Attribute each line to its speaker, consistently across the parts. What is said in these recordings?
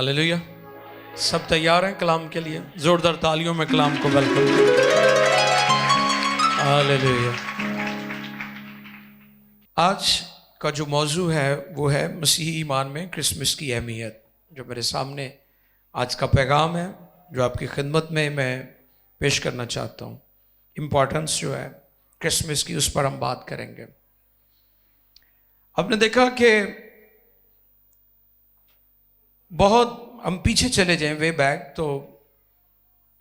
Speaker 1: Hallelujah. सब तैयार हैं कलाम के लिए? जोरदार तालियों में कलाम को वेलकम। हालेलुया। आज का जो मौजू है वो है मसीही ईमान में क्रिसमस की अहमियत। जो मेरे सामने आज का पैगाम है, जो आपकी खिदमत में मैं पेश करना चाहता हूँ, इम्पॉर्टेंस जो है क्रिसमस की, उस पर हम बात करेंगे। आपने देखा कि बहुत हम पीछे चले जाएं वे बैक, तो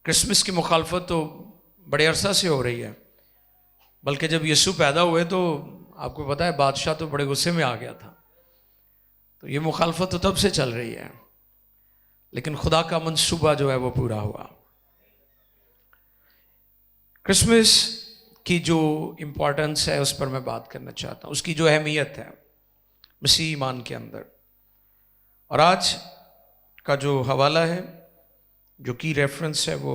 Speaker 1: क्रिसमस की मुखालफत तो बड़े अरसा से हो रही है। बल्कि जब यीशु पैदा हुए तो आपको पता है बादशाह तो बड़े गुस्से में आ गया था। तो ये मुखालफत तो तब से चल रही है, लेकिन खुदा का मंसूबा जो है वो पूरा हुआ। क्रिसमस की जो इम्पोर्टेंस है उस पर मैं बात करना चाहता हूँ, उसकी जो अहमियत है मसीह ईमान के अंदर। और आज का जो हवाला है, जो की रेफरेंस है, वो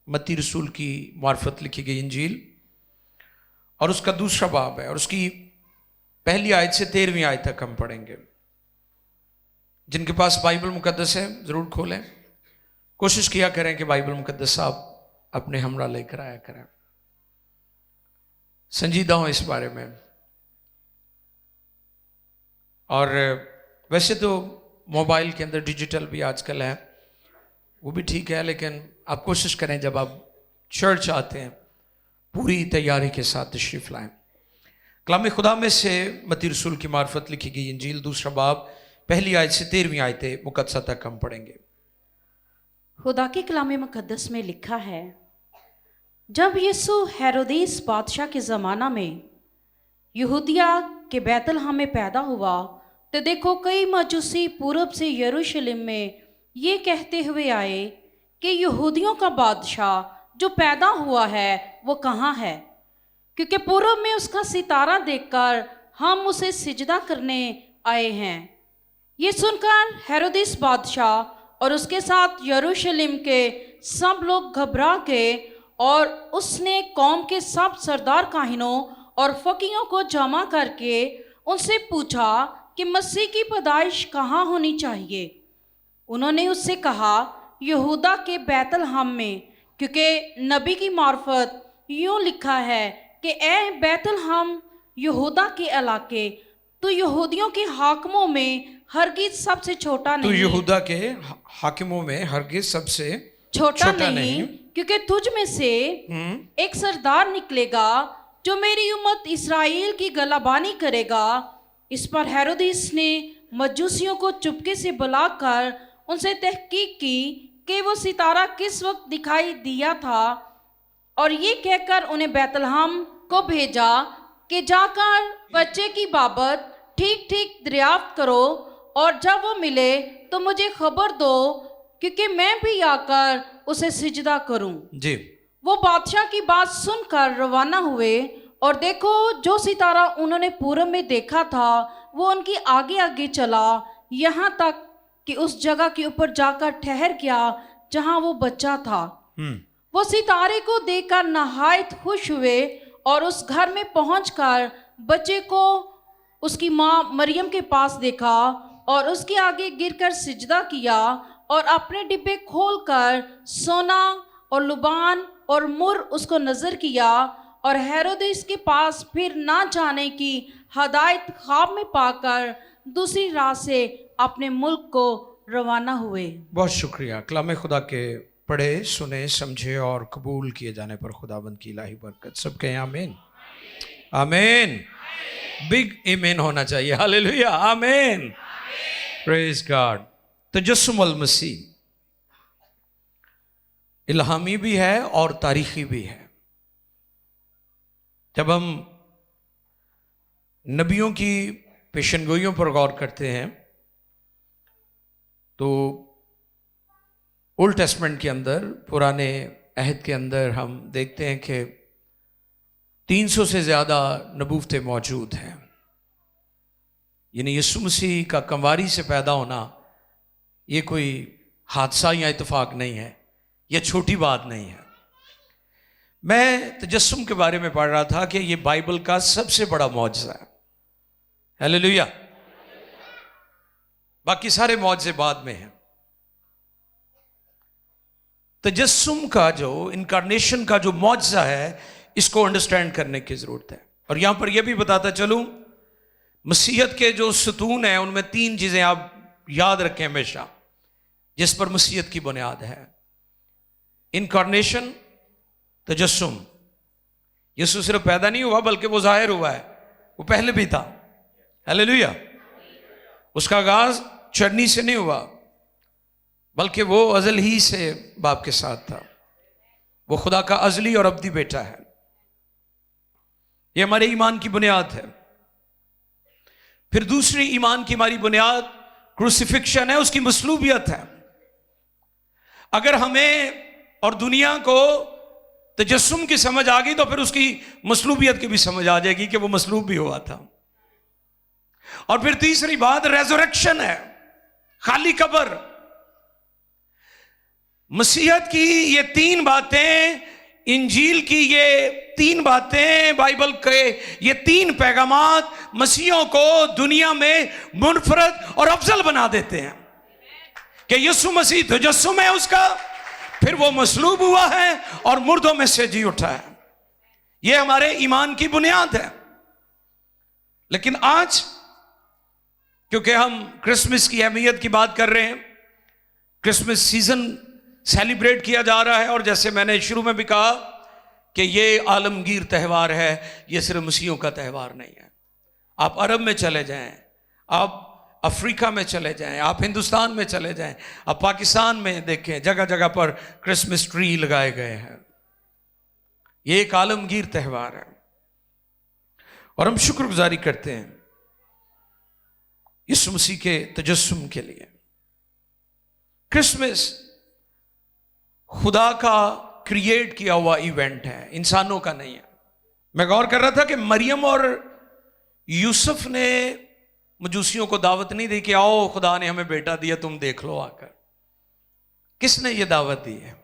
Speaker 1: मत्ती रसूल की मार्फत लिखी गई इंजील और उसका दूसरा बाब है, और उसकी पहली आयत से 13वीं आयत तक हम पढ़ेंगे। जिनके पास बाइबल मुकद्दस है जरूर खोलें। कोशिश किया करें कि बाइबल मुकद्दस आप अपने हमरा लेकर आया करें, संजीदा हो इस बारे में। और वैसे तो मोबाइल के अंदर डिजिटल भी आजकल है, वो भी ठीक है, लेकिन आप कोशिश करें जब आप चर्च आते हैं पूरी तैयारी के साथ तशरीफ लाएं। कलाम खुदा में से मत्ती रसूल की मार्फत लिखी गई इंजील दूसरा बाब पहली आयत से 13वीं आयत मुकद्दसा तक हम पढ़ेंगे।
Speaker 2: खुदा के कलाम मुकद्दस में लिखा है, जब यीशु हेरोदेस बादशाह के ज़माना में यहूदिया के बैतलहम में पैदा हुआ, तो देखो कई मजूसी पूरब से यरूशलेम में ये कहते हुए आए कि यहूदियों का बादशाह जो पैदा हुआ है वो कहाँ है, क्योंकि पूरब में उसका सितारा देखकर हम उसे सिजदा करने आए हैं। ये सुनकर हेरोदेस बादशाह और उसके साथ यरूशलेम के सब लोग घबरा गए, और उसने कौम के सब सरदार काहिनों और फकीहों को जमा करके उनसे पूछा कि मसीह की पैदाइश कहाँ होनी चाहिए। उन्होंने उससे कहा, यहूदा के बैतलहम में, क्योंकि नबी की मार्फत यूँ लिखा है कि ए बैतलहम यहूदा के इलाके, तो यहूदियों के हाकिमों में हरगिज सबसे छोटा नहीं।
Speaker 1: तो यहूदा के हाकिमों में हरगिज सबसे
Speaker 2: छोटा नहीं, क्योंकि तुझ में से एक सरदार निकलेगा जो मेरी उम्मत इस्राएल की गलाबानी करेगा। इस पर हेरोदेस ने मजूसियों को चुपके से बुलाकर उनसे तहकीक की कि वो सितारा किस वक्त दिखाई दिया था, और ये कहकर उन्हें बैतलहम को भेजा कि जाकर बच्चे की बाबत ठीक ठीक दरियाफ्त करो, और जब वो मिले तो मुझे खबर दो, क्योंकि मैं भी आकर उसे सिजदा करूं
Speaker 1: जी।
Speaker 2: वो बादशाह की बात सुनकर रवाना हुए, और देखो जो सितारा उन्होंने पूरब में देखा था वो उनकी आगे आगे चला, यहाँ तक कि उस जगह के ऊपर जाकर ठहर गया जहाँ वो बच्चा था। वो सितारे को देखकर नहायत खुश हुए, और उस घर में पहुंचकर बच्चे को उसकी माँ मरियम के पास देखा, और उसके आगे गिरकर सिजदा किया, और अपने डिब्बे खोलकर सोना और लुबान और मुर उसको नजर किया, और हेरोदेस के पास फिर ना जाने की हदायत ख्वाब में पाकर दूसरी राह से अपने मुल्क को रवाना हुए।
Speaker 1: बहुत शुक्रिया। कलाम खुदा के पढ़े सुने समझे और कबूल किए जाने पर खुदाबंद की इलाही बरकत सब कहें आमीन आमीन। बिग आमीन होना चाहिए। हालेलुया आमीन, प्रेज गॉड। तजस्सुम अल मसीह इल्हामी भी है और तारीखी भी है। जब हम नबियों की पेशनगोइयों पर गौर करते हैं तो ओल्ड टेस्टमेंट के अंदर, पुराने अहद के अंदर हम देखते हैं कि 300 से ज़्यादा नबूवतें मौजूद हैं। यानी यीशु मसीह का कंवारी से पैदा होना ये कोई हादसा या इत्तेफाक नहीं है, यह छोटी बात नहीं है। मैं तजस्सुम के बारे में पढ़ रहा था कि ये बाइबल का सबसे बड़ा मौजज़ा है। हालेलुया। बाकी सारे मौजज़े बाद में हैं। तजस्सुम का जो इनकारनेशन का जो मौजज़ा है, इसको अंडरस्टैंड करने की ज़रूरत है। और यहां पर यह भी बताता चलूं, मसीहत के जो सतून हैं उनमें 3 चीज़ें आप याद रखें हमेशा, जिस पर मसीहत की बुनियाद है। इनकारनेशन, तजस्सुम। यीशु सिर्फ पैदा नहीं हुआ बल्कि वो जाहिर हुआ है, वो पहले भी था। हालेलुया। उसका आगाज चरनी से नहीं हुआ बल्कि वो अजल ही से बाप के साथ था। वो खुदा का अजली और अब्दी बेटा है। ये हमारे ईमान की बुनियाद है। फिर दूसरी ईमान की हमारी बुनियाद क्रूसिफिक्शन है, उसकी मसलूबियत है। अगर हमें और दुनिया को तजस्सुम की समझ आ गई तो फिर उसकी मसलूबियत की भी समझ आ जाएगी कि वो मसलूब भी हुआ था। और फिर तीसरी बात रेजरेक्शन है, खाली कब्र। मसीहत की ये 3 बातें, इंजील की ये 3 बातें, बाइबल के ये 3 पैगामात मसीहों को दुनिया में मुनफरद और अफजल बना देते हैं कि यीशु मसीह तजस्सुम है उसका, फिर वो मसलूब हुआ है और मुर्दों में से जी उठा है। ये हमारे ईमान की बुनियाद है। लेकिन आज क्योंकि हम क्रिसमस की अहमियत की बात कर रहे हैं, क्रिसमस सीजन सेलिब्रेट किया जा रहा है, और जैसे मैंने शुरू में भी कहा कि ये आलमगीर त्यौहार है, ये सिर्फ मसीहों का त्यौहार नहीं है। आप अरब में चले जाएं, आप अफ्रीका में चले जाएं, आप हिंदुस्तान में चले जाएं, आप पाकिस्तान में देखें, जगह जगह पर क्रिसमस ट्री लगाए गए हैं। ये एक आलमगीर त्यौहार है और हम शुक्रगुजारी करते हैं यीशु मसीह के तजस्सुम के लिए। क्रिसमस खुदा का क्रिएट किया हुआ इवेंट है, इंसानों का नहीं है। मैं गौर कर रहा था कि मरियम और यूसुफ ने मजूसियों को दावत नहीं दी कि आओ खुदा ने हमें बेटा दिया, तुम देख लो आकर। किसने ये दावत दी है?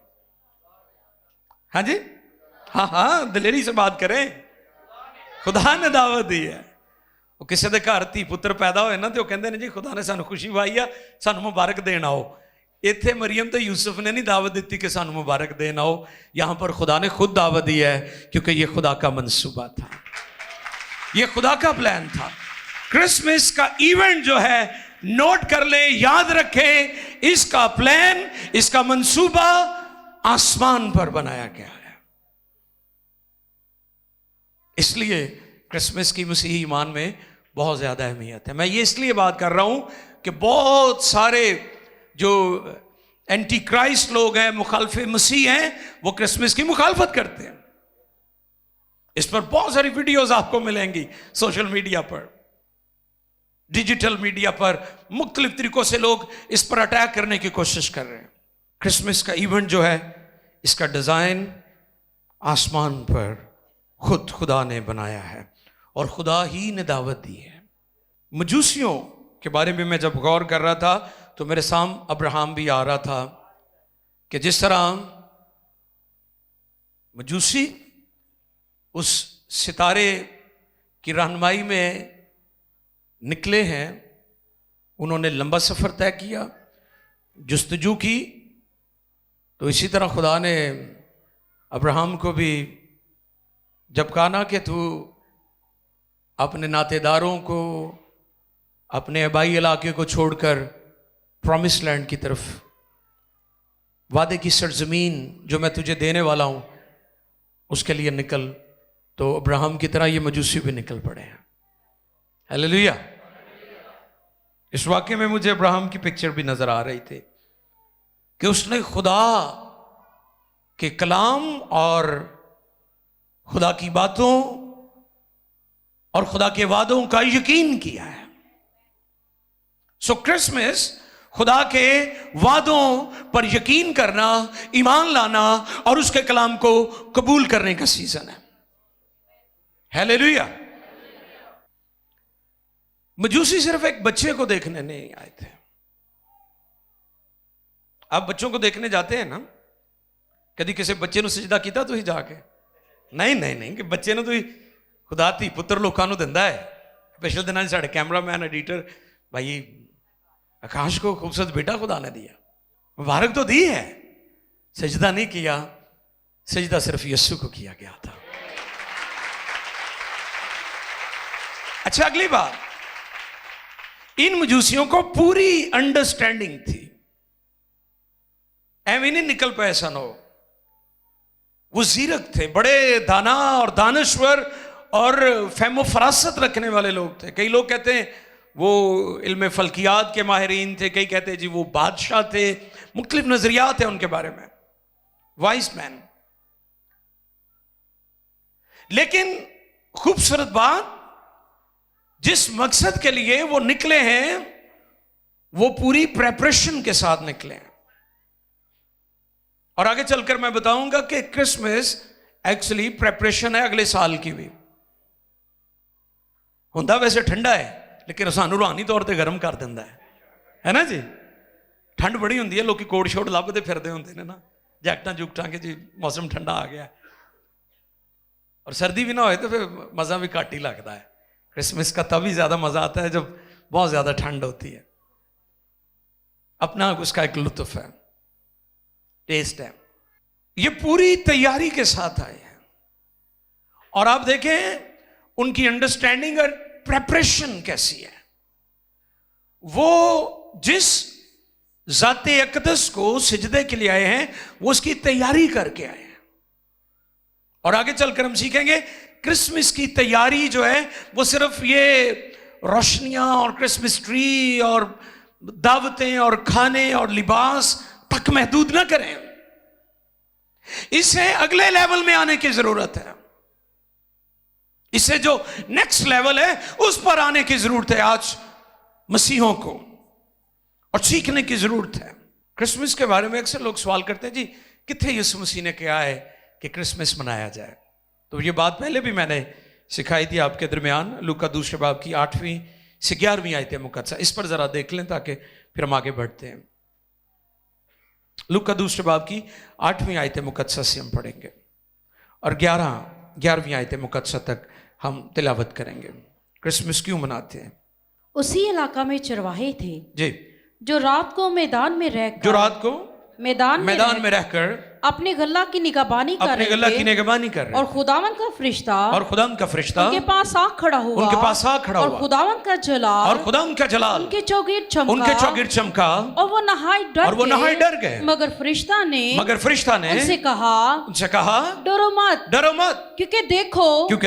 Speaker 1: हाँ जी, हाँ दिलेरी से बात करें। खुदा ने दावत दी है। वो किसी के घर धी पुत्र पैदा होए ना तो कहते हैं जी खुदा ने सानू खुशी पाई आ, सानू मुबारक देन आओ। इत्थे मरियम तो यूसुफ ने नहीं दावत दी कि सानू मुबारक देन आओ, यहां पर खुदा ने खुद दावत दी है, क्योंकि ये खुदा का मंसूबा था, ये खुदा का प्लान था। क्रिसमस का इवेंट जो है, नोट कर ले, याद रखें, इसका प्लान, इसका मंसूबा आसमान पर बनाया गया है। इसलिए क्रिसमस की मसीही ईमान में बहुत ज्यादा अहमियत है। मैं ये इसलिए बात कर रहा हूं कि बहुत सारे जो एंटी क्राइस्ट लोग हैं, मुखालफे मसीह हैं, वो क्रिसमस की मुखालफत करते हैं। इस पर बहुत सारी वीडियोस आपको मिलेंगी सोशल मीडिया पर, डिजिटल मीडिया पर, मुख्तलिफ तरीकों से लोग इस पर अटैक करने की कोशिश कर रहे हैं। क्रिसमस का इवेंट जो है, इसका डिजाइन आसमान पर खुद खुदा ने बनाया है और खुदा ही ने दावत दी है। मजूसियों के बारे में मैं जब गौर कर रहा था तो मेरे सामने अब्राहम भी आ रहा था कि जिस तरह मजूसी उस सितारे की रहनुमाई में निकले हैं, उन्होंने लंबा सफ़र तय किया, जुस्तजू की, तो इसी तरह खुदा ने अब्राहम को भी जब कहा ना कि तू अपने नातेदारों को, अपने आबाई इलाके को छोड़कर प्रॉमिस लैंड की तरफ, वादे की सरजमीन जो मैं तुझे देने वाला हूं, उसके लिए निकल, तो अब्राहम की तरह ये मजूसी भी निकल पड़े हैं। हालेलुया। इस वाक्य में मुझे अब्राहम की पिक्चर भी नजर आ रही थी कि उसने खुदा के कलाम और खुदा की बातों और खुदा के वादों का यकीन किया है। सो क्रिसमस खुदा के वादों पर यकीन करना, ईमान लाना और उसके कलाम को कबूल करने का सीजन है। हालेलुया। मजूसी सिर्फ एक बच्चे को देखने नहीं आए थे। आप बच्चों को देखने जाते हैं ना, कभी किसी बच्चे ने सजदा किया तुम जाके? नहीं नहीं नहीं, कि बच्चे ने तो खुदा धी पुत्र लोगों को दिंदा है। पिछले दिनों साढ़े कैमरामैन एडिटर भाई आकाश को खूबसूरत बेटा खुदा ने दिया, मुबारक तो दी है, सजदा नहीं किया, सजदा सिर्फ यीशु को किया गया था। अच्छा, अगली बात, इन मजूसियों को पूरी अंडरस्टैंडिंग थी, एवं नहीं निकल पाए ऐसा ना हो। वो जीरक थे, बड़े दाना और दानश्वर और फहमो फरासत रखने वाले लोग थे। कई लोग कहते हैं वो इल्म फल्कियात के माहिरीन थे, कई कहते हैं जी वो बादशाह थे, मुख्तलिफ नजरियात हैं उनके बारे में, वाइस मैन। लेकिन खूबसूरत बात, जिस मकसद के लिए वो निकले हैं वो पूरी प्रेपरेशन के साथ निकले हैं। और आगे चलकर मैं बताऊंगा कि क्रिसमस एक्चुअली प्रेपरेशन है अगले साल की भी। हुंदा वैसे ठंडा है लेकिन सानू रूहानी तौर पर गर्म कर दिंदा है ना जी। ठंड बड़ी होंदी है, लोग कोट शोट लभदे फिरदे होंदे ने ना, जैकटां जुकटां के जी मौसम ठंडा आ गया, और सर्दी भी ना हो तो फिर मज़ा भी घट ही लगता है। क्रिसमस का तभी ज़्यादा मज़ा आता है जब बहुत ज़्यादा ठंड होती है, अपना उसका एक लुत्फ है, टेस्ट है। ये पूरी तैयारी के साथ आए हैं, और आप देखें उनकी अंडरस्टैंडिंग और प्रेपरेशन कैसी है। वो जिस ज़ाते अक़दस को सिजदे के लिए आए हैं वो उसकी तैयारी करके आए हैं। और आगे चलकर हम सीखेंगे क्रिसमस की तैयारी जो है वो सिर्फ ये रोशनियां और क्रिसमस ट्री और दावतें और खाने और लिबास तक महदूद ना करें, इसे अगले लेवल में आने की जरूरत है। इससे जो नेक्स्ट लेवल है उस पर आने की जरूरत है आज मसीहों को, और सीखने की जरूरत है। क्रिसमस के बारे में अक्सर लोग सवाल करते हैं जी कितने यीशु मसीह ने कहा है कि क्रिसमस मनाया जाए। तो ये बात पहले भी मैंने सिखाई थी आपके दरमियान, लूका दूसरे बाब की 8वीं से 11वीं आयत मुकद्दसा। इस पर जरा देख लें ताकि फिर हम आगे बढ़ते हैं। लूका दूसरे बाब की 8वीं आयत मुकद्दसा से हम पढ़ेंगे और 11वीं आयत मुकद्दसा तक हम तिलावत करेंगे। क्रिसमस क्यों मनाते हैं?
Speaker 2: उसी इलाका में चरवाहे थे
Speaker 1: जी,
Speaker 2: जो रात को मैदान में रहकर अपने गल्ला की निगरानी कर रहे और खुदावन का फरिश्ता उनके पास आ खड़ा हुआ और खुदावन का जलाल उनके चौगिर चमका और वो नहाए डर गए। मगर फरिश्ता ने उनसे कहा डरो मत, क्योंकि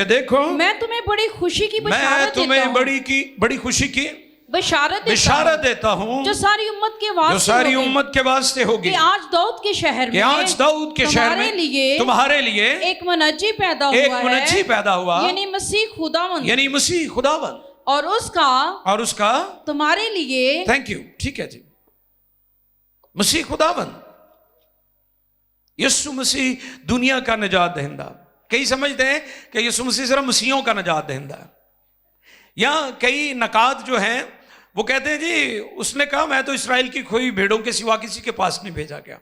Speaker 2: देखो मैं तुम्हें बड़ी खुशी की बशारत देता हूँ जो सारी उम्मत के वास्ते होगी कि आज दाऊद के शहर में तुम्हारे लिए एक मुनज्जी पैदा हुआ यानी मसीह खुदावन और उसका तुम्हारे लिए।
Speaker 1: थैंक यू, ठीक है जी। मसीह खुदावन, यीशु मसीह दुनिया का निजात दहिंदा। कई समझते हैं कि यीशु मसीह सिर्फ मसीहों का निजात दहिंदा है, या कई नकाद जो हैं वो कहते हैं जी उसने कहा मैं तो इस्राएल की खोई भेड़ों के सिवा किसी के पास नहीं भेजा गया,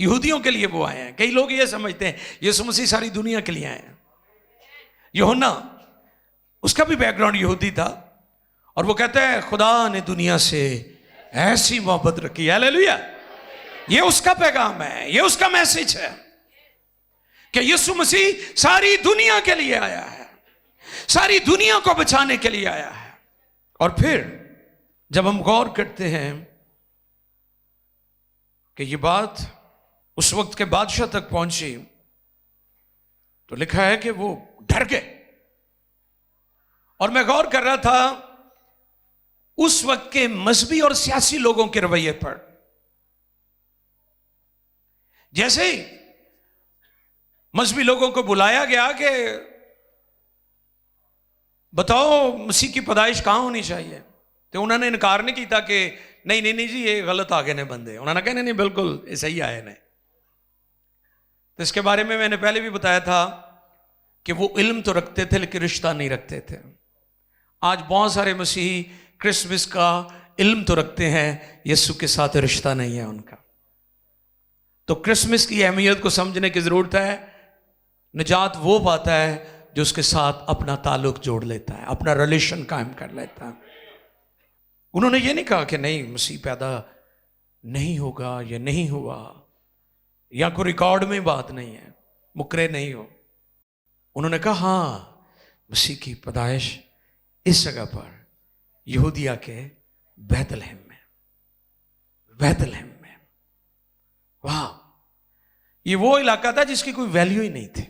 Speaker 1: यहूदियों के लिए वो आए हैं। कई लोग ये समझते हैं यीशु मसीह सारी दुनिया के लिए आए हैं। यूहन्ना, उसका भी बैकग्राउंड यहूदी था, और वो कहता है खुदा ने दुनिया से ऐसी मोहब्बत रखी, हालेलुया। ये उसका पैगाम है, ये उसका मैसेज है कि यीशु मसीह सारी दुनिया के लिए आया है, सारी दुनिया को बचाने के लिए आया है। और फिर जब हम गौर करते हैं कि ये बात उस वक्त के बादशाह तक पहुंची तो लिखा है कि वो डर गए। और मैं गौर कर रहा था उस वक्त के मजहबी और सियासी लोगों के रवैये पर। जैसे ही मजहबी लोगों को बुलाया गया कि बताओ मसीह की पैदाइश कहां होनी चाहिए, तो उन्होंने इनकार नहीं किया कि नहीं जी ये गलत आ गए ने बंदे। उन्होंने कहा नहीं बिल्कुल सही आए ने। तो इसके बारे में मैंने पहले भी बताया था कि वो इल्म तो रखते थे लेकिन रिश्ता नहीं रखते थे। आज बहुत सारे मसीही क्रिसमस का इल्म तो रखते हैं, यीशु के साथ रिश्ता नहीं है उनका। तो क्रिसमस की अहमियत को समझने की जरूरत है। निजात वो पाता है जो उसके साथ अपना ताल्लुक जोड़ लेता है, अपना रिलेशन कायम कर लेता है। उन्होंने ये नहीं कहा कि नहीं मसीह पैदा नहीं होगा, ये नहीं हुआ, या कोई रिकॉर्ड में बात नहीं है, मुकरे नहीं हो। उन्होंने कहा हाँ, मसीह की पैदाइश इस जगह पर यहूदिया के बैतलहम में, बैतलहम में। वाह, ये वो इलाका था जिसकी कोई वैल्यू ही नहीं थी,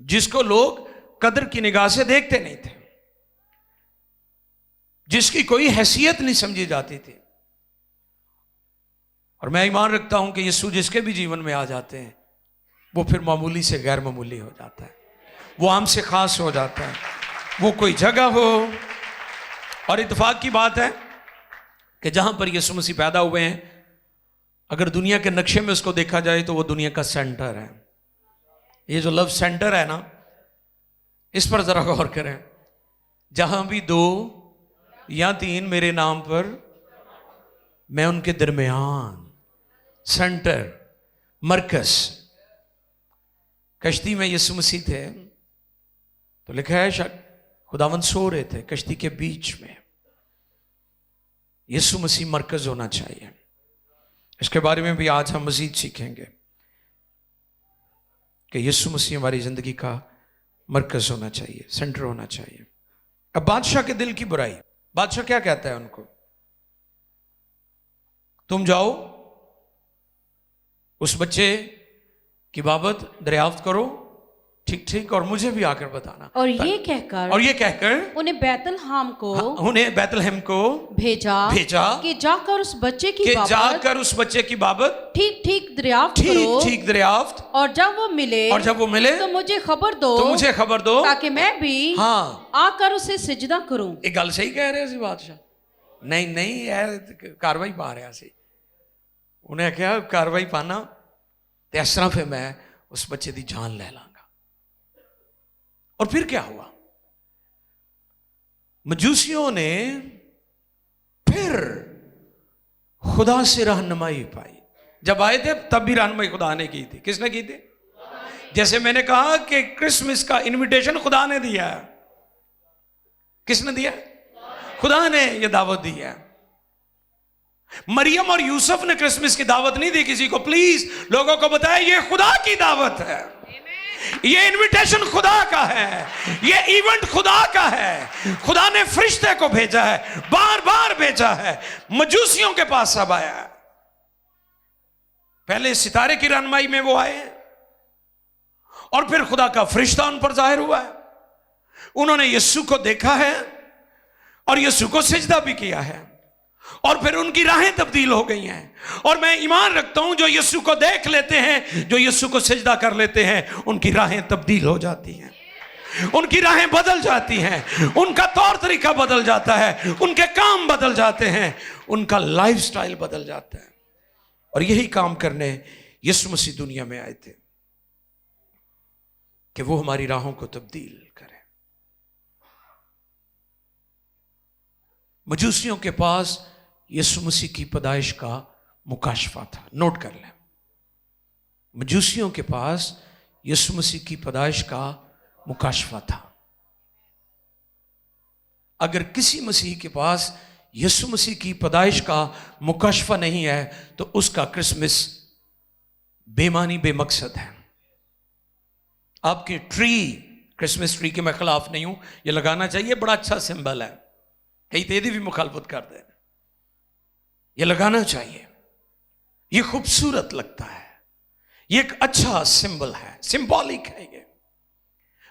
Speaker 1: जिसको लोग कदर की निगाह से देखते नहीं थे, जिसकी कोई हैसियत नहीं समझी जाती थी। और मैं ईमान रखता हूं कि यीशु जिसके भी जीवन में आ जाते हैं वो फिर मामूली से गैर मामूली हो जाता है, वो आम से खास हो जाता है, वो कोई जगह हो। और इत्तेफाक की बात है कि जहां पर यीशु मसीह पैदा हुए हैं, अगर दुनिया के नक्शे में उसको देखा जाए तो वो दुनिया का सेंटर है। ये जो लव सेंटर है ना, इस पर जरा गौर करें। जहां भी 2 या 3 मेरे नाम पर, मैं उनके दरमियान, सेंटर, मरकज। कश्ती में यीशु मसीह थे तो लिखा है शायद खुदावंद सो रहे थे, कश्ती के बीच में यीशु मसीह मरकज होना चाहिए। इसके बारे में भी आज हम मजीद सीखेंगे कि यीशु मसीह हमारी जिंदगी का मरकज होना चाहिए, सेंटर होना चाहिए। अब बादशाह के दिल की बुराई, बादशाह क्या कहता है उनको? तुम जाओ उस बच्चे की बाबत दरियाफ्त करो, ठीक ठीक, और मुझे भी आकर बताना।
Speaker 2: और ये कहकर
Speaker 1: उन्हें
Speaker 2: बैतलहम को
Speaker 1: उन्हें बैतलहम को भेजा
Speaker 2: कि जाकर उस बच्चे की बाबत ठीक ठीक दरियाफ्त, और जब वो मिले तो मुझे खबर दो ताकि मैं भी आकर उसे सिजदा करूं।
Speaker 1: एक गल सही कह रहे सी बादशाह? नहीं यार, कार्रवाई पा रहा सी। उन्हें क्या कार्रवाई पाना तो इस तरह फिर मैं उस बच्चे की जान ले लांगा। और फिर क्या हुआ? मजूसियों ने फिर खुदा से रहनुमाई पाई। जब आए थे तब भी रहनुमाई खुदा ने की थी। किसने की थी? जैसे मैंने कहा कि क्रिसमस का इनविटेशन खुदा ने दिया है। किसने दिया? खुदा ने यह दावत दी है। मरियम और यूसुफ ने क्रिसमस की दावत नहीं दी किसी को। प्लीज लोगों को बताया ये खुदा की दावत है, ये इनविटेशन खुदा का है, ये इवेंट खुदा का है। खुदा ने फरिश्ते को भेजा है, बार बार भेजा है, मजूसियों के पास सब आया है। पहले सितारे की रहनुमाई में वो आए हैं और फिर खुदा का फरिश्ता उन पर जाहिर हुआ है। उन्होंने यीशु को देखा है और यीशु को सिजदा भी किया है और फिर उनकी राहें तब्दील हो गई हैं। और मैं ईमान रखता हूं जो यीशु को देख लेते हैं, जो यीशु को सिजदा कर लेते हैं, उनकी राहें तब्दील हो जाती हैं, उनकी राहें बदल जाती हैं, उनका तौर तरीका बदल जाता है, उनके काम बदल जाते हैं, उनका लाइफस्टाइल बदल जाता है। और यही काम करने यीशु मसीह दुनिया में आए थे कि वो हमारी राहों को तब्दील करें। मजूसियों के पास यीशु मसीह की पैदाइश का मुकाशफा था। नोट कर लें, मजूसियों के पास यीशु मसीह की पैदाइश का मुकाशफा था। अगर किसी मसीह के पास यीशु मसीह की पैदाइश का मुकाशफा नहीं है तो उसका क्रिसमस बेमानी बेमकसद है। आपके ट्री, क्रिसमस ट्री के मैं खिलाफ नहीं हूं, ये लगाना चाहिए, बड़ा अच्छा सिंबल है। कई तेदी भी मुखालफत करते हैं, ये लगाना चाहिए, ये खूबसूरत लगता है, ये एक अच्छा सिंबल है, सिंबॉलिक है। ये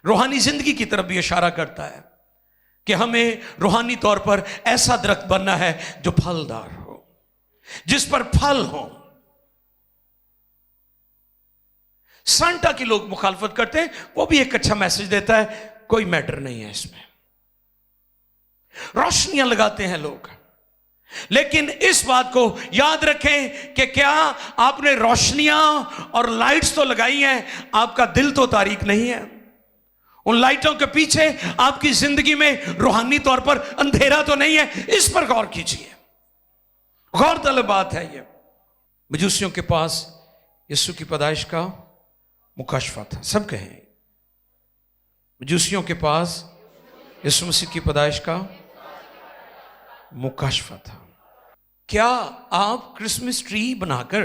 Speaker 1: रूहानी जिंदगी की तरफ भी इशारा करता है कि हमें रूहानी तौर पर ऐसा दरख्त बनना है जो फलदार हो, जिस पर फल हो। सांता की लोग मुखालफत करते हैं, वो भी एक अच्छा मैसेज देता है, कोई मैटर नहीं है इसमें। रोशनियां लगाते हैं लोग, लेकिन इस बात को याद रखें कि क्या आपने रोशनियां और लाइट्स तो लगाई हैं, आपका दिल तो तारीक नहीं है। उन लाइटों के पीछे आपकी जिंदगी में रूहानी तौर पर अंधेरा तो नहीं है। इस पर गौर कीजिए, गौरतलब बात है। ये मजूसियों के पास यीशु की पैदाइश का मुकाशफा था। सब कहें, मजूसियों के पास यीशु मसीह की पैदाइश का मुकाशफा था। क्या आप क्रिसमस ट्री बनाकर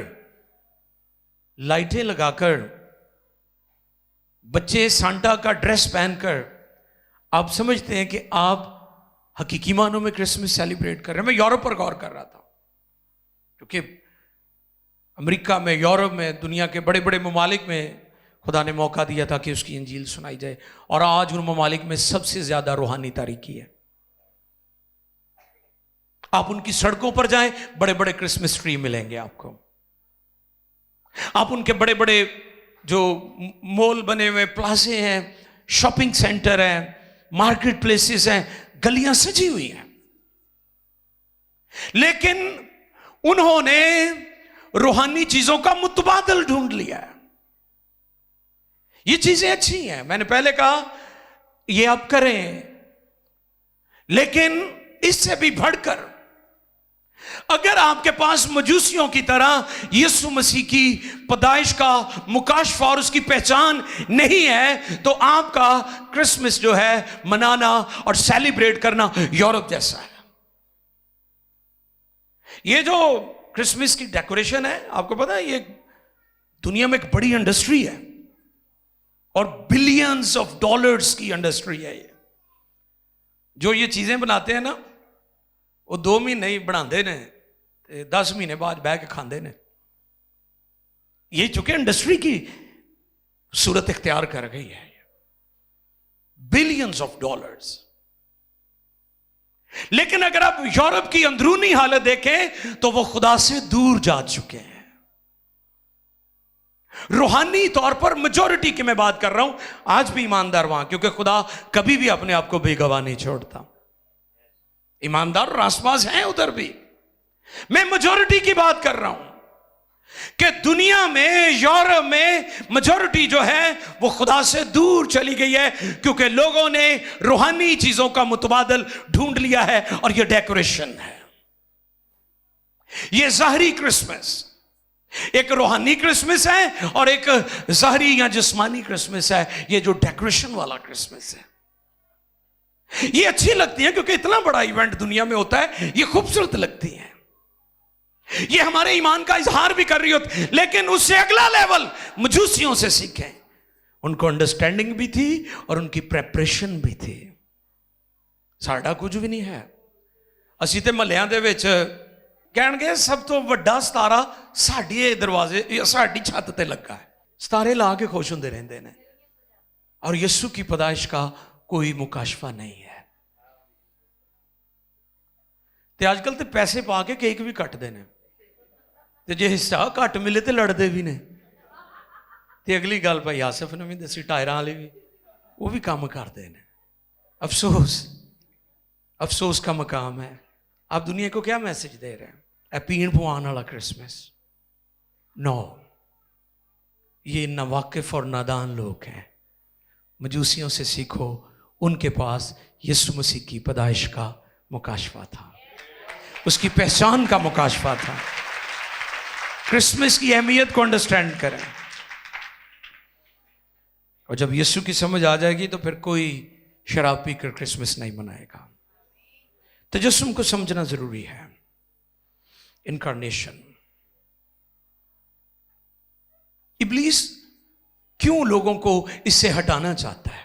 Speaker 1: लाइटें लगाकर, बच्चे सांता का ड्रेस पहनकर, आप समझते हैं कि आप हकीकी मानों में क्रिसमस सेलिब्रेट कर रहे हैं। मैं यूरोप पर गौर कर रहा था, क्योंकि अमेरिका में, यूरोप में, दुनिया के बड़े बड़े ममालिक में खुदा ने मौका दिया था कि उसकी इंजील सुनाई जाए, और आज उन ममालिक में सबसे ज्यादा रूहानी तारीकी है। आप उनकी सड़कों पर जाएं, बड़े बड़े क्रिसमस ट्री मिलेंगे आपको। आप उनके बड़े बड़े जो मॉल बने हुए, प्लाजे हैं, शॉपिंग सेंटर हैं, मार्केट प्लेसेस हैं, गलियां सजी हुई हैं, लेकिन उन्होंने रूहानी चीजों का मुतबादल ढूंढ लिया है। ये चीजें अच्छी हैं, मैंने पहले कहा ये आप करें, लेकिन इससे भी बढ़कर अगर आपके पास मजूसियों की तरह यीशु मसीह की पैदाइश का मुकाशफा और उसकी पहचान नहीं है, तो आपका क्रिसमस जो है मनाना और सेलिब्रेट करना यूरोप जैसा है। ये जो क्रिसमस की डेकोरेशन है, आपको पता है ये दुनिया में एक बड़ी इंडस्ट्री है, और बिलियंस ऑफ डॉलर्स की इंडस्ट्री है। ये जो ये चीजें बनाते हैं ना, वो 2 महीने ही बनाते ने, 10 महीने बाद बह के खाते ने। ये चूंकि इंडस्ट्री की सूरत इख्तियार कर गई है, बिलियंस ऑफ डॉलर्स। लेकिन अगर आप यूरोप की अंदरूनी हालत देखें तो वो खुदा से दूर जा चुके हैं। रूहानी तौर पर मेजॉरिटी की मैं बात कर रहा हूं, आज भी ईमानदार वहां, क्योंकि खुदा कभी भी अपने आप को बेगवाह नहीं छोड़ता। ईमानदार रासबाज हैं उधर भी। मैं मेजॉरिटी की बात कर रहा हूं कि दुनिया में, यूरोप में मेजॉरिटी जो है वो खुदा से दूर चली गई है, क्योंकि लोगों ने रूहानी चीजों का मुतबादल ढूंढ लिया है। और ये डेकोरेशन है, ये ज़ाहरी क्रिसमस, एक रूहानी क्रिसमस है और एक ज़ाहरी या जिस्मानी क्रिसमस है। ये जो डेकोरेशन वाला क्रिसमस है, ये अच्छी लगती है क्योंकि इतना बड़ा इवेंट दुनिया में होता है, ये खूबसूरत लगती है, ये हमारे ईमान का इजहार भी कर रही होती। लेकिन उससे अगला लेवल मजूसियों से सीखें, उनको अंडरस्टैंडिंग भी थी और उनकी प्रेपरेशन भी थी। साडा कुछ भी नहीं है। ਅਸੀਂ ਤੇ ਮਹੱਲਿਆਂ ਦੇ ਵਿੱਚ ਕਹਿਣਗੇ ਸਭ ਤੋਂ ਵੱਡਾ ਸਿਤਾਰਾ ਸਾਡੇ ਦਰਵਾਜ਼ੇ, ਸਾਡੀ ਛੱਤ ਤੇ ਲੱਗਾ ਹੈ। सितारे ला के खुश होंगे रहते हैं, और यीशु की पैदाइश का कोई मुकाशफा नहीं है। ते आजकल तो पैसे पा के केक भी कटते हैं, ते जे हिस्सा घट मिले तो लड़ते भी ने। ते अगली गल भाई आसिफ ने भी दसी, टायरां वाले भी वो भी काम करते हैं। अफसोस, अफसोस का मकाम है। आप दुनिया को क्या मैसेज दे रहे हैं? ए पीण पवान वाला क्रिसमस? नो, ये नावाकिफ और नादान लोग हैं। मजूसियों से सीखो, उनके पास यीशु मसीह की पैदाइश का मुकाशफा था, उसकी पहचान का मुकाशफा था। क्रिसमस की अहमियत को अंडरस्टैंड करें, और जब यीशु की समझ आ जाएगी तो फिर कोई शराब पीकर क्रिसमस नहीं मनाएगा। तजस्सुम को समझना जरूरी है। इनकारनेशन, इब्लीस क्यों लोगों को इससे हटाना चाहता है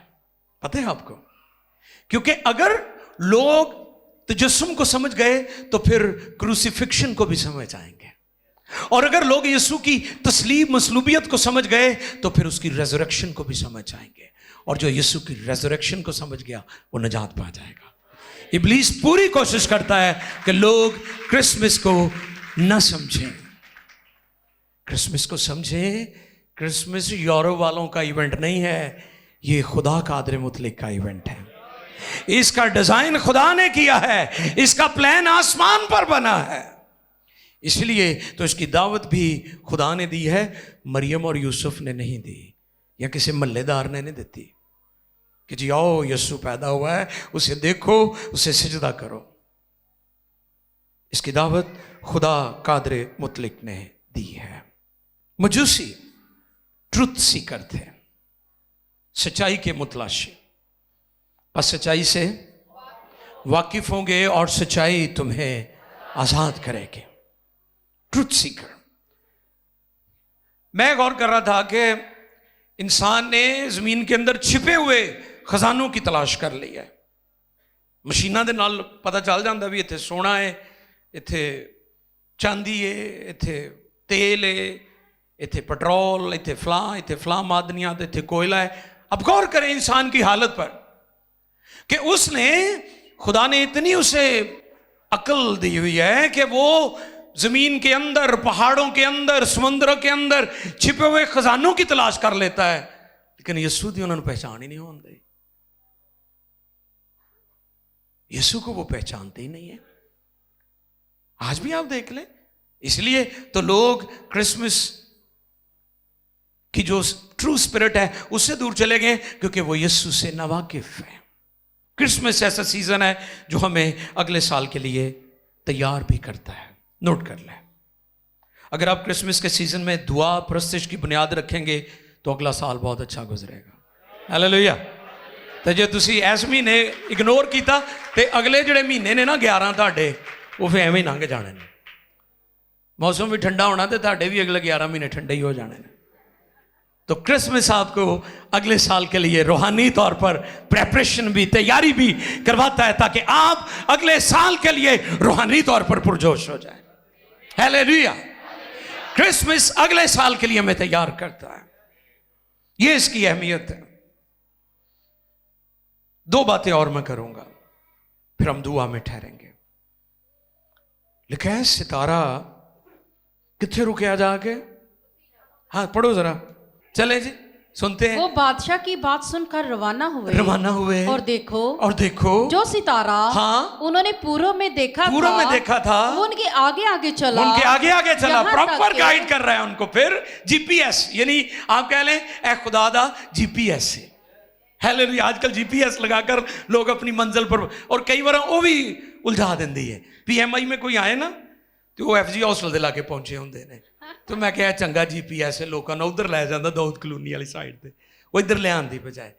Speaker 1: पता है आपको? क्योंकि अगर लोग तजस्सुम को समझ गए तो फिर क्रूसिफिक्शन को भी समझ आएंगे, और अगर लोग यीशु की तस्लीब मसलूबियत को समझ गए तो फिर उसकी रेजरेक्शन को भी समझ आएंगे, और जो यीशु की रेजरेक्शन को समझ गया वो निजात पा जाएगा। इब्लीस पूरी कोशिश करता है कि लोग क्रिसमस को न समझें। क्रिसमस को समझें, क्रिसमस यूरोप वालों का इवेंट नहीं है, ये खुदा कादिर मुतलक का इवेंट है। इसका डिजाइन खुदा ने किया है, इसका प्लान आसमान पर बना है। इसलिए तो इसकी दावत भी खुदा ने दी है, मरियम और यूसुफ ने नहीं दी, या किसी मल्लेदार ने नहीं दी कि जी आओ यीशु पैदा हुआ है, उसे देखो, उसे सिजदा करो। इसकी दावत खुदा कादिर मुतलक ने दी है। मजूसी ट्रुथ सीकर थे, सच्चाई के मुतलाशी, बस सच्चाई से वाकिफ होंगे और सच्चाई तुम्हें आजाद करेगी। ट्रुथ सीकर। मैं गौर कर रहा था कि इंसान ने जमीन के अंदर छिपे हुए खजानों की तलाश कर ली है। मशीनां दे नाल पता चल जाता भी इत्थे सोना है, इत्थे चांदी है, इत्थे तेल है, इत्थे पेट्रोल, इत्थे फलां मादनियात, इत्थे कोयला है। अब गौर करें इंसान की हालत पर कि उसने, खुदा ने इतनी उसे अकल दी हुई है कि वो जमीन के अंदर, पहाड़ों के अंदर, समुद्रों के अंदर छिपे हुए खजानों की तलाश कर लेता है, लेकिन यीशु की उन्होंने पहचान ही नहीं होती। यीशु को वो पहचानते ही नहीं है। आज भी आप देख लें। इसलिए तो लोग क्रिसमस की जो ट्रू स्पिरिट है उससे दूर चले गए, क्योंकि वो यीशु से नावाकिफ है। क्रिसमस ऐसा सीजन है जो हमें अगले साल के लिए तैयार भी करता है। नोट कर लें, अगर आप क्रिसमस के सीजन में दुआ प्रस्तिश की बुनियाद रखेंगे तो अगला साल बहुत अच्छा गुजरेगा। हालेलुया। तो जे तुसी इस महीने इग्नोर किया तो अगले जोड़े महीने ने ना 11 ਤੁਹਾਡੇ वो फिर एवं ही लंघ जाने ने। मौसम भी ठंडा होना तो ਤੁਹਾਡੇ भी अगले 11 महीने ठंडे ही हो जाने ने। तो क्रिसमस आपको अगले साल के लिए रूहानी तौर पर प्रेपरेशन भी, तैयारी भी करवाता है, ताकि आप अगले साल के लिए रूहानी तौर पर पुरजोश हो जाए। हालेलुया। क्रिसमस अगले साल के लिए हमें तैयार करता है। यह इसकी अहमियत है। दो बातें और मैं करूंगा, फिर हम दुआ में ठहरेंगे। लिखा है सितारा किथे रुके जाके, हाँ पढ़ो जरा, चले जी सुनते हैं।
Speaker 2: वो बादशाह की बात सुनकर रवाना हुए और देखो जो सितारा उन्होंने पूर्व में देखा
Speaker 1: था
Speaker 2: वो उनके आगे आगे चला
Speaker 1: प्रॉपर गाइड कर रहा है उनको। फिर जीपीएस, यानी आप कह लें ए खुदा दा जीपीएस से। हालेलुया। आजकल जीपीएस लगाकर लोग अपनी मंजिल पर, और कई बार वो भी उलझा देंदी है। पीएमआई में कोई आए ना तो वो एफजी हॉस्टल दे लाके पहुंचे होंगे ने, तो मैं क्या चंगा जीपीएस है, लोगों ने उधर लै जाता दाऊद कलोनी वाली साइड पे, वो इधर ले आने बजाय।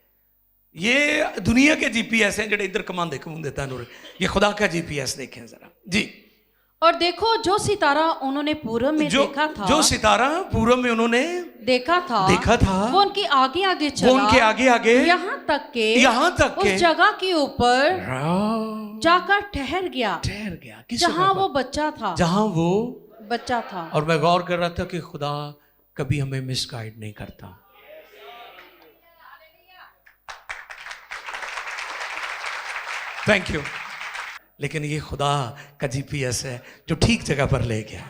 Speaker 1: ये दुनिया के जीपीएस हैं जो इधर कमांदे कमूंदे तैनूर, ये खुदा का जीपीएस देखें जरा जी।
Speaker 2: और देखो जो सितारा उन्होंने पूर्व में देखा था,
Speaker 1: जो सितारा पूर्व में उन्होंने देखा था
Speaker 2: वो उनके आगे आगे चला, यहाँ तक के उस जगह के ऊपर जाकर ठहर गया जहाँ वो बच्चा था।
Speaker 1: और मैं गौर कर रहा था कि खुदा कभी हमें मिसगाइड नहीं करता। Thank you. लेकिन ये खुदा का जीपीएस है जो ठीक जगह पर ले गया।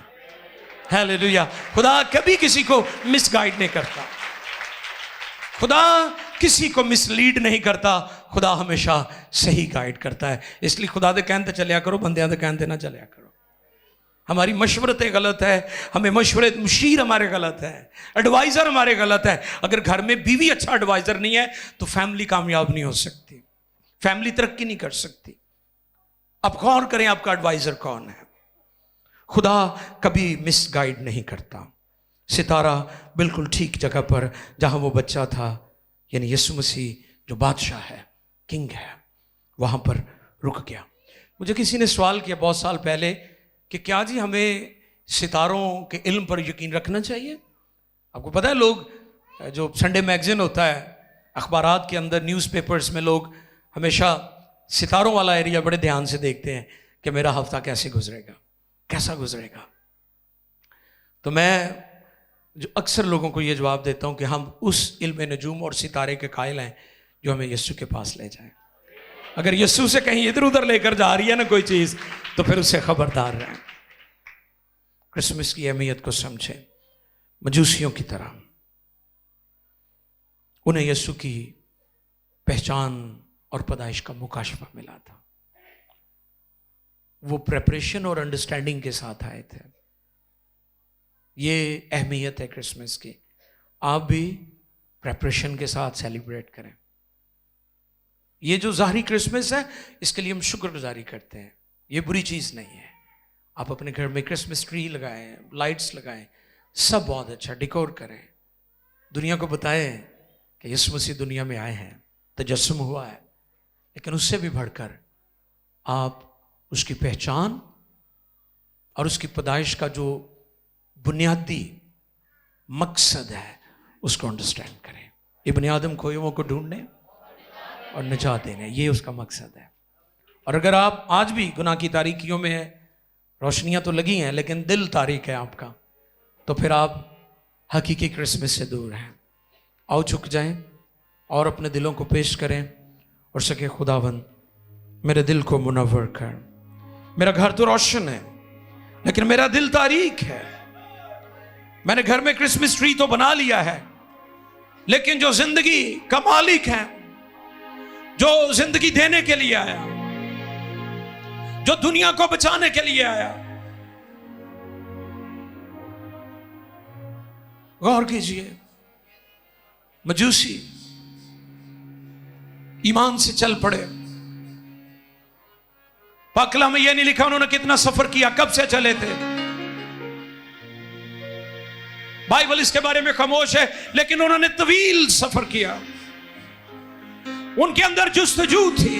Speaker 1: हालेलुया। खुदा कभी किसी को मिसगाइड नहीं करता, खुदा किसी को मिसलीड नहीं करता, खुदा हमेशा सही गाइड करता है। इसलिए खुदा दे कहते चलिया करो, बंदियां दे कहते ना चलिया करो। हमारी मशवरतें गलत है, हमें मुशीर हमारे गलत है, एडवाइज़र हमारे गलत है। अगर घर में बीवी अच्छा एडवाइज़र नहीं है तो फैमिली कामयाब नहीं हो सकती, फैमिली तरक्की नहीं कर सकती। अब गौर करें आपका एडवाइज़र कौन है। खुदा कभी मिसगाइड नहीं करता। सितारा बिल्कुल ठीक जगह पर जहां वो बच्चा था, यानी यीशु मसीह जो बादशाह है, किंग है, वहां पर रुक गया। मुझे किसी ने सवाल किया बहुत साल पहले कि क्या जी हमें सितारों के इल्म पर यकीन रखना चाहिए। आपको पता है लोग जो संडे मैगजीन होता है, अखबारात के अंदर, न्यूज़पेपर्स में लोग हमेशा सितारों वाला एरिया बड़े ध्यान से देखते हैं कि मेरा हफ्ता कैसे गुजरेगा, कैसा गुजरेगा। तो मैं जो अक्सर लोगों को ये जवाब देता हूं कि हम उस इल्म नजूम और सितारे के कायल हैं जो हमें यीशु के पास ले जाए। अगर यीशु से कहीं इधर उधर लेकर जा रही है ना कोई चीज़, तो फिर उससे खबरदार रहें। क्रिसमस की अहमियत को समझें। मजूसियों की तरह उन्हें यीशु की पहचान और पैदाइश का मुकाशफा मिला था। वो प्रेपरेशन और अंडरस्टैंडिंग के साथ आए थे। ये अहमियत है क्रिसमस की। आप भी प्रेपरेशन के साथ सेलिब्रेट करें। ये जो ज़ाहरी क्रिसमस है इसके लिए हम शुक्रगुजारी करते हैं, ये बुरी चीज़ नहीं है। आप अपने घर में क्रिसमस ट्री लगाएं, लाइट्स लगाएं, सब बहुत अच्छा डेकोर करें। दुनिया को बताएं कि यीशु मसीह दुनिया में आए हैं, तजस्सुम हुआ है। लेकिन उससे भी बढ़कर आप उसकी पहचान और उसकी पैदाइश का जो बुनियादी मकसद है उसको अंडरस्टैंड करें। इब्ने आदम खोयों को ढूंढने और निजात देने, ये उसका मकसद है। और अगर आप आज भी गुनाह की तारीकियों में हैं, रोशनियां तो लगी हैं लेकिन दिल तारीक है आपका, तो फिर आप हकीकी क्रिसमस से दूर हैं। आओ झुक जाएं और अपने दिलों को पेश करें और सके खुदावन मेरे दिल को मुनव्वर कर। मेरा घर तो रोशन है लेकिन मेरा दिल तारीक है। मैंने घर में क्रिसमस ट्री तो बना लिया है लेकिन जो जिंदगी का मालिक है, जो जिंदगी देने के लिए आया, जो दुनिया को बचाने के लिए आया, गौर कीजिए। मजूसी ईमान से चल पड़े। पाकला में यह नहीं लिखा उन्होंने कितना सफर किया, कब से चले थे। बाइबल इसके बारे में खामोश है लेकिन उन्होंने तवील सफर किया। उनके अंदर जुस्तजू थी,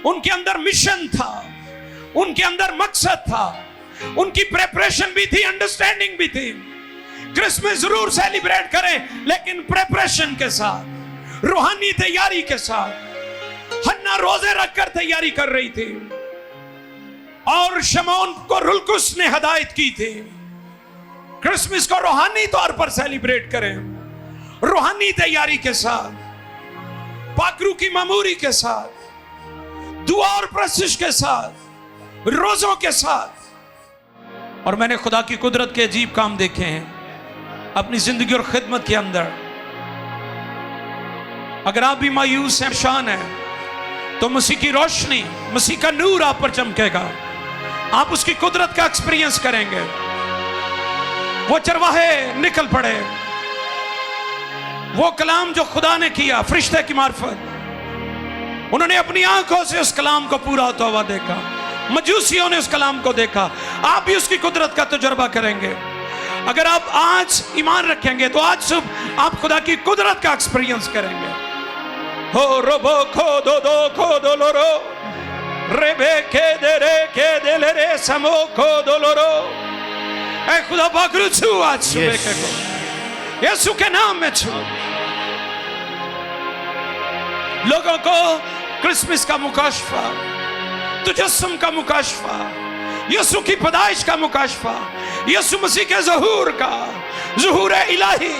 Speaker 1: उनके अंदर मिशन था, उनके अंदर मकसद था, उनकी प्रेपरेशन भी थी, अंडरस्टैंडिंग भी थी। क्रिसमस जरूर सेलिब्रेट करें लेकिन प्रेपरेशन के साथ, रूहानी तैयारी के साथ। हन्ना रोजे रखकर तैयारी कर रही थी और शमौन को रुलकुस ने हदायत की थी क्रिसमस को रूहानी तौर पर सेलिब्रेट करें, रूहानी तैयारी के साथ, पाकरू की मामूरी के साथ, दुआ और प्रशिश के साथ, रोजों के साथ। और मैंने खुदा की कुदरत के अजीब काम देखे हैं अपनी जिंदगी और खिदमत के अंदर। अगर आप भी मायूस हैं, परेशान हैं, तो मसीह की रोशनी, मसीह का नूर आप पर चमकेगा। आप उसकी कुदरत का एक्सपीरियंस करेंगे। वो चरवाहे निकल पड़े, वो कलाम जो खुदा ने किया फरिश्ते की मार्फत, उन्होंने अपनी आंखों से उस कलाम को पूरा होता हुआ देखा। मजूसियों ने उस कलाम को देखा। आप भी उसकी कुदरत का तजुर्बा करेंगे। अगर आप आज ईमान रखेंगे तो आज सुबह आप खुदा की कुदरत का एक्सपीरियंस करेंगे। हो रोबो खो दो लो रो रेबे के दे ले रे समो खो दो लो रो। ऐ खुदा पाक छू आज सुबह के को यीशु के नाम में छू। लोगों को क्रिसमस का मुकाशफा, तुजस्सुम का मुकाशफा, यीशु की पैदाइश का मुकाशफा, यीशु मसीह के ज़हूर का, ज़हूर इलाही,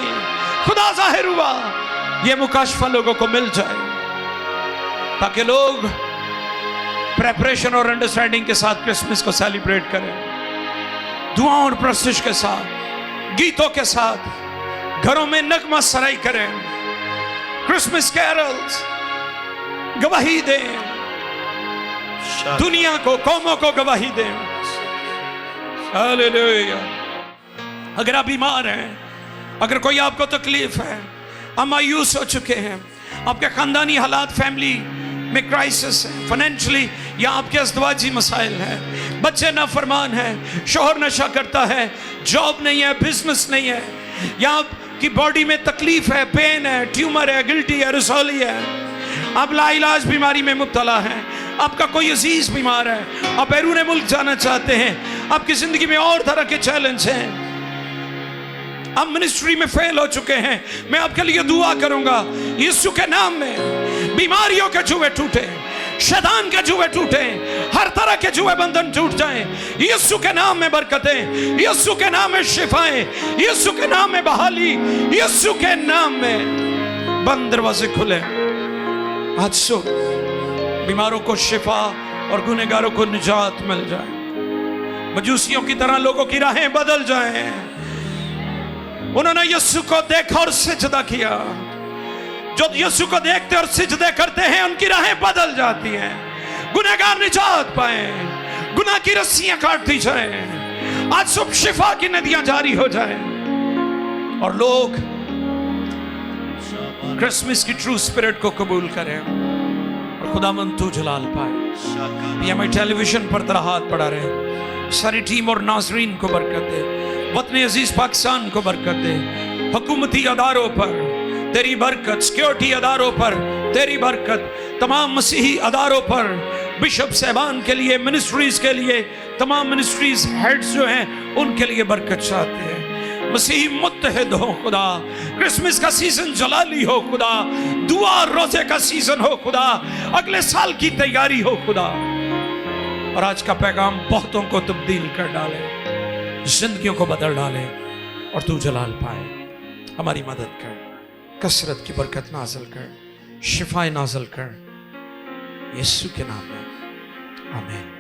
Speaker 1: खुदा ज़ाहिर हुआ, ये मुकाशफा लोगों को मिल जाए ताकि लोग प्रेपरेशन और अंडरस्टैंडिंग के साथ क्रिसमस को सेलिब्रेट करें। दुआओं और प्रशिश के साथ, गीतों के साथ घरों में नगमा सराई करें, क्रिसमस कैरल्स गवाही दें, दुनिया को, कौमों को गवाही दें। हालेलुया। अगर आप बीमार हैं, अगर कोई आपको तकलीफ है, आप मायूस हो चुके हैं, आपके खानदानी हालात, फैमिली में क्राइसिस है, फाइनेंशियली या आपके अज़दवाजी मसाइल हैं, बच्चे नाफरमान हैं, शोहर नशा करता है, जॉब नहीं है, बिजनेस नहीं है, या आपकी बॉडी में तकलीफ है, पेन है, ट्यूमर है, गिल्टी है, रसौली है, आप लाइलाज बीमारी में मुब्तला हैं, आपका कोई अजीज बीमार है, आप बैरून मुल्क जाना चाहते हैं, आपकी जिंदगी में और तरह के चैलेंज हैं, आप मिनिस्ट्री में फेल हो चुके हैं, मैं आपके लिए दुआ करूंगा यीशु के नाम में। बीमारियों के जुए टूटे, शैतान के जुए टूटे, हर तरह के जुए बंधन टूट जाएं यीशु के नाम में। बरकतें यीशु के नाम में, शिफाएं यीशु के नाम में, बहाली यीशु के नाम में, बंद दरवाजे खुले। आज सुबह बीमारों को शिफा और गुनहगारों को निजात मिल जाए। मजूसियों की तरह लोगों की राहें बदल जाएं। उन्होंने यीशु को देखा और सिजदा किया। जो यीशु को देखते और सिजदे करते हैं उनकी राहें बदल जाती हैं। गुनहगार निजात पाए, गुनाह की रस्सियां काट दी जाएं। आज सुबह शिफा की नदियां जारी हो जाएं और लोग क्रिसमस की ट्रू स्पिरिट को कबूल करें और खुदावंद तू जलाल पाए। पीएमआई टेलीविजन पर तेरा हाथ पड़ा रहे। सारी टीम और नाजरीन को बरकत दे। वतन अजीज पाकिस्तान को बरकत दे। हुकूमती अदारों पर तेरी बरकत, सिक्योरिटी अदारों पर तेरी बरकत, तमाम मसीही अदारों पर, बिशप साहबान के लिए, मिनिस्ट्रीज के लिए, तमाम मिनिस्ट्रीज हेड्स जो हैं उनके लिए बरकत चाहते हैं। मसीह मुत्तहिद हो खुदा। क्रिसमस का सीजन जलाली हो खुदा, दुआ रोजे का सीजन हो खुदा, अगले साल की तैयारी हो खुदा। और आज का पैगाम बहुतों को तब्दील कर डाले, जिंदगियों को बदल डाले और तू जलाल पाए। हमारी मदद कर, कसरत की बरकत नाज़िल कर, शिफाए नाज़िल कर, यीशु के नाम में आमीन।